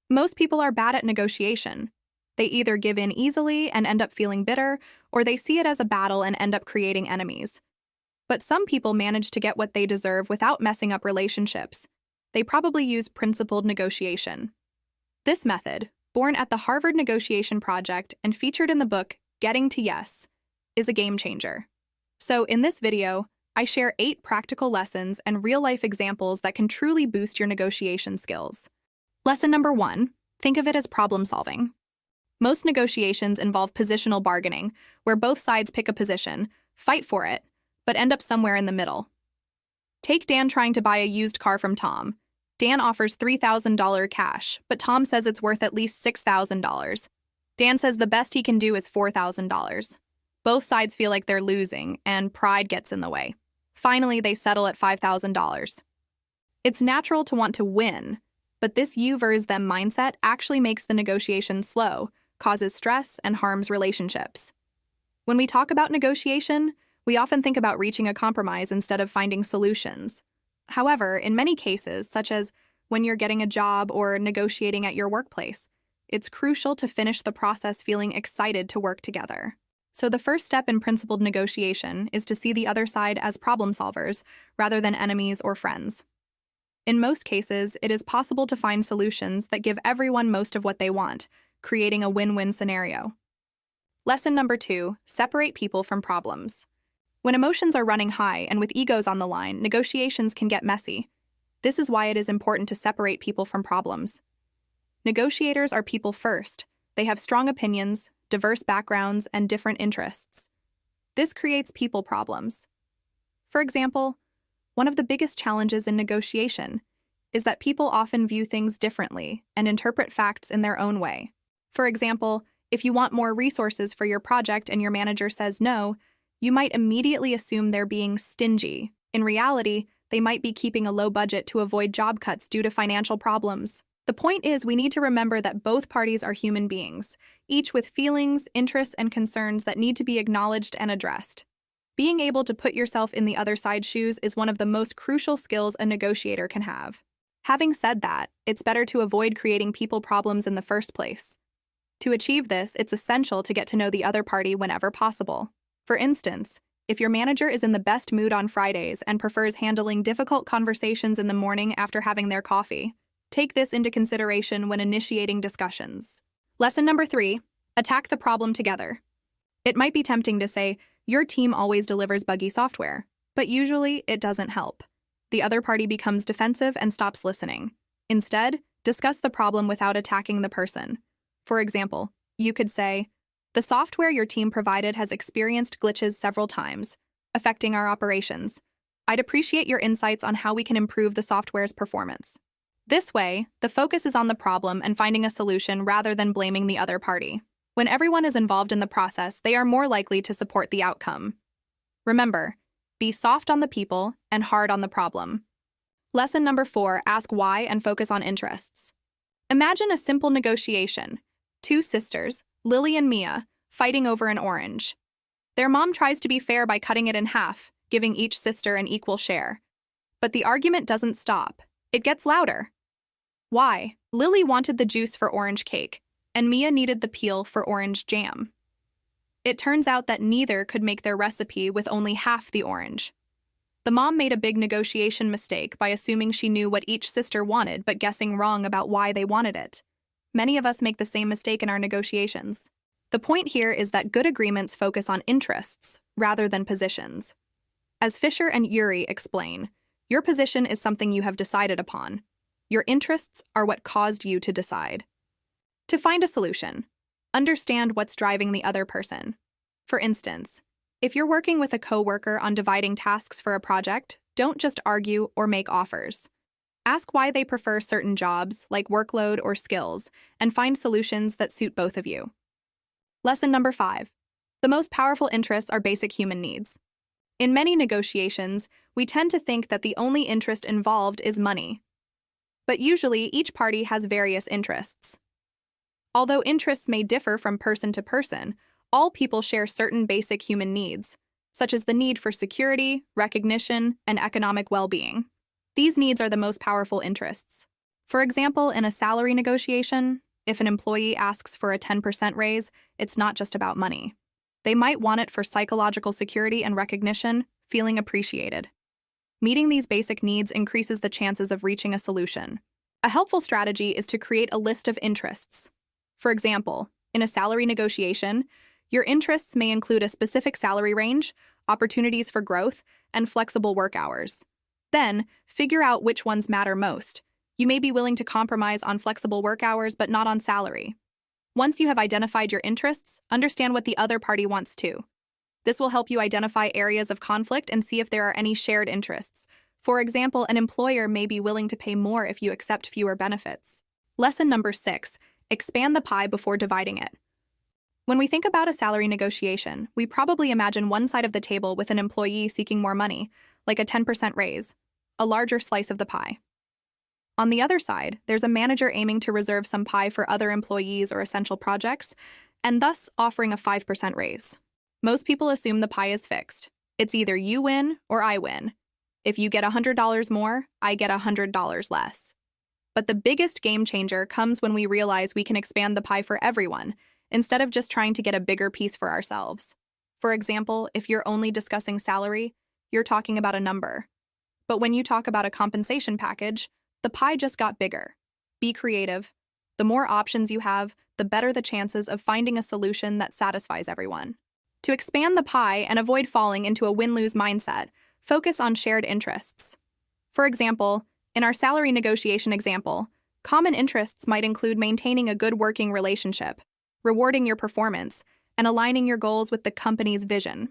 Most people are bad at negotiation. They either give in easily and end up feeling bitter, or they see it as a battle and end up creating enemies. But some people manage to get what they deserve without messing up relationships. They probably use principled negotiation. This method, born at the Harvard Negotiation Project and featured in the book Getting to Yes, is a game changer. So in this video, I share 8 practical lessons and real-life examples that can truly boost your negotiation skills. Lesson number 1, think of it as problem solving. Most negotiations involve positional bargaining, where both sides pick a position, fight for it, but end up somewhere in the middle. Take Dan trying to buy a used car from Tom. Dan offers $3,000 cash, but Tom says it's worth at least $6,000. Dan says the best he can do is $4,000. Both sides feel like they're losing, and pride gets in the way. Finally, they settle at $5,000. It's natural to want to win, but this you versus them mindset actually makes the negotiation slow, causes stress, and harms relationships. When we talk about negotiation, we often think about reaching a compromise instead of finding solutions. However, in many cases, such as when you're getting a job or negotiating at your workplace, it's crucial to finish the process feeling excited to work together. So the first step in principled negotiation is to see the other side as problem solvers rather than enemies or friends. In most cases, it is possible to find solutions that give everyone most of what they want, creating a win-win scenario. Lesson number 2, separate people from problems. When emotions are running high and with egos on the line, negotiations can get messy. This is why it is important to separate people from problems. Negotiators are people first. They have strong opinions, diverse backgrounds, and different interests. This creates people problems. For example, one of the biggest challenges in negotiation is that people often view things differently and interpret facts in their own way. For example, if you want more resources for your project and your manager says no, you might immediately assume they're being stingy. In reality, they might be keeping a low budget to avoid job cuts due to financial problems. The point is, we need to remember that both parties are human beings, each with feelings, interests, and concerns that need to be acknowledged and addressed. Being able to put yourself in the other side's shoes is one of the most crucial skills a negotiator can have. Having said that, it's better to avoid creating people problems in the first place. To achieve this, it's essential to get to know the other party whenever possible. For instance, if your manager is in the best mood on Fridays and prefers handling difficult conversations in the morning after having their coffee, take this into consideration when initiating discussions. Lesson number 3, attack the problem together. It might be tempting to say, your team always delivers buggy software, but usually it doesn't help. The other party becomes defensive and stops listening. Instead, discuss the problem without attacking the person. For example, you could say, the software your team provided has experienced glitches several times, affecting our operations. I'd appreciate your insights on how we can improve the software's performance. This way, the focus is on the problem and finding a solution rather than blaming the other party. When everyone is involved in the process, they are more likely to support the outcome. Remember, be soft on the people and hard on the problem. Lesson number 4, ask why and focus on interests. Imagine a simple negotiation. 2 sisters, Lily and Mia, fighting over an orange. Their mom tries to be fair by cutting it in half, giving each sister an equal share. But the argument doesn't stop. It gets louder. Why? Lily wanted the juice for orange cake, and Mia needed the peel for orange jam. It turns out that neither could make their recipe with only half the orange. The mom made a big negotiation mistake by assuming she knew what each sister wanted but guessing wrong about why they wanted it. Many of us make the same mistake in our negotiations. The point here is that good agreements focus on interests rather than positions. As Fisher and Urey explain, your position is something you have decided upon. Your interests are what caused you to decide. To find a solution, understand what's driving the other person. For instance, if you're working with a coworker on dividing tasks for a project, don't just argue or make offers. Ask why they prefer certain jobs, like workload or skills, and find solutions that suit both of you. Lesson number 5. The most powerful interests are basic human needs. In many negotiations, we tend to think that the only interest involved is money. But usually, each party has various interests. Although interests may differ from person to person, all people share certain basic human needs, such as the need for security, recognition, and economic well-being. These needs are the most powerful interests. For example, in a salary negotiation, if an employee asks for a 10% raise, it's not just about money. They might want it for psychological security and recognition, feeling appreciated. Meeting these basic needs increases the chances of reaching a solution. A helpful strategy is to create a list of interests. For example, in a salary negotiation, your interests may include a specific salary range, opportunities for growth, and flexible work hours. Then, figure out which ones matter most. You may be willing to compromise on flexible work hours, but not on salary. Once you have identified your interests, understand what the other party wants too. This will help you identify areas of conflict and see if there are any shared interests. For example, an employer may be willing to pay more if you accept fewer benefits. Lesson number 6, expand the pie before dividing it. When we think about a salary negotiation, we probably imagine one side of the table with an employee seeking more money, like a 10% raise, a larger slice of the pie. On the other side, there's a manager aiming to reserve some pie for other employees or essential projects, and thus offering a 5% raise. Most people assume the pie is fixed. It's either you win or I win. If you get $100 more, I get $100 less. But the biggest game changer comes when we realize we can expand the pie for everyone, instead of just trying to get a bigger piece for ourselves. For example, if you're only discussing salary, you're talking about a number. But when you talk about a compensation package, the pie just got bigger. Be creative. The more options you have, the better the chances of finding a solution that satisfies everyone. To expand the pie and avoid falling into a win-lose mindset, focus on shared interests. For example, in our salary negotiation example, common interests might include maintaining a good working relationship, rewarding your performance, and aligning your goals with the company's vision.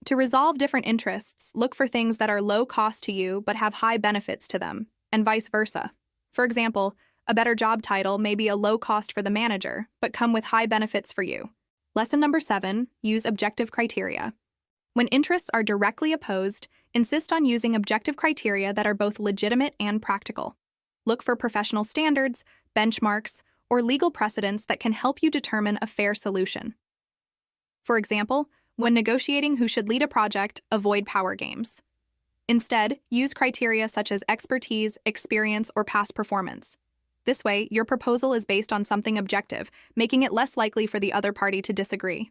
To resolve different interests, look for things that are low cost to you but have high benefits to them, and vice versa. For example, a better job title may be a low cost for the manager, but come with high benefits for you. Lesson number 7, use objective criteria. When interests are directly opposed, insist on using objective criteria that are both legitimate and practical. Look for professional standards, benchmarks, or legal precedents that can help you determine a fair solution. For example, when negotiating who should lead a project, avoid power games. Instead, use criteria such as expertise, experience, or past performance. This way, your proposal is based on something objective, making it less likely for the other party to disagree.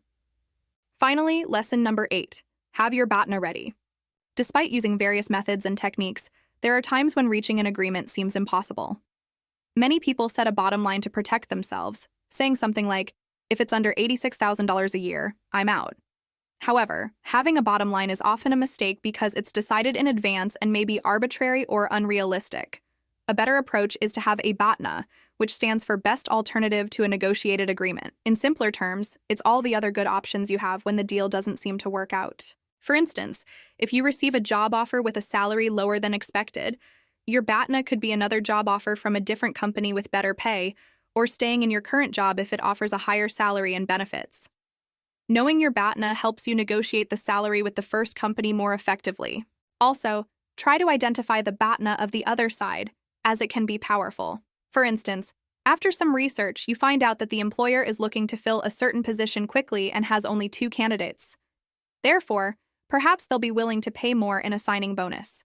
Finally, lesson number 8, have your BATNA ready. Despite using various methods and techniques, there are times when reaching an agreement seems impossible. Many people set a bottom line to protect themselves, saying something like, if it's under $86,000 a year, I'm out. However, having a bottom line is often a mistake because it's decided in advance and may be arbitrary or unrealistic. A better approach is to have a BATNA, which stands for Best Alternative to a Negotiated Agreement. In simpler terms, it's all the other good options you have when the deal doesn't seem to work out. For instance, if you receive a job offer with a salary lower than expected, your BATNA could be another job offer from a different company with better pay, or staying in your current job if it offers a higher salary and benefits. Knowing your BATNA helps you negotiate the salary with the first company more effectively. Also, try to identify the BATNA of the other side, as it can be powerful. For instance, after some research, you find out that the employer is looking to fill a certain position quickly and has only 2 candidates. Therefore, perhaps they'll be willing to pay more in a signing bonus.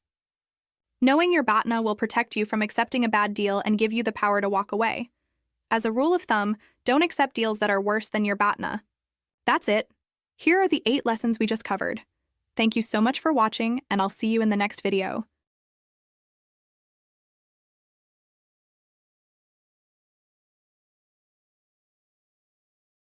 Knowing your BATNA will protect you from accepting a bad deal and give you the power to walk away. As a rule of thumb, don't accept deals that are worse than your BATNA. That's it. Here are the 8 lessons we just covered. Thank you so much for watching, and I'll see you in the next video.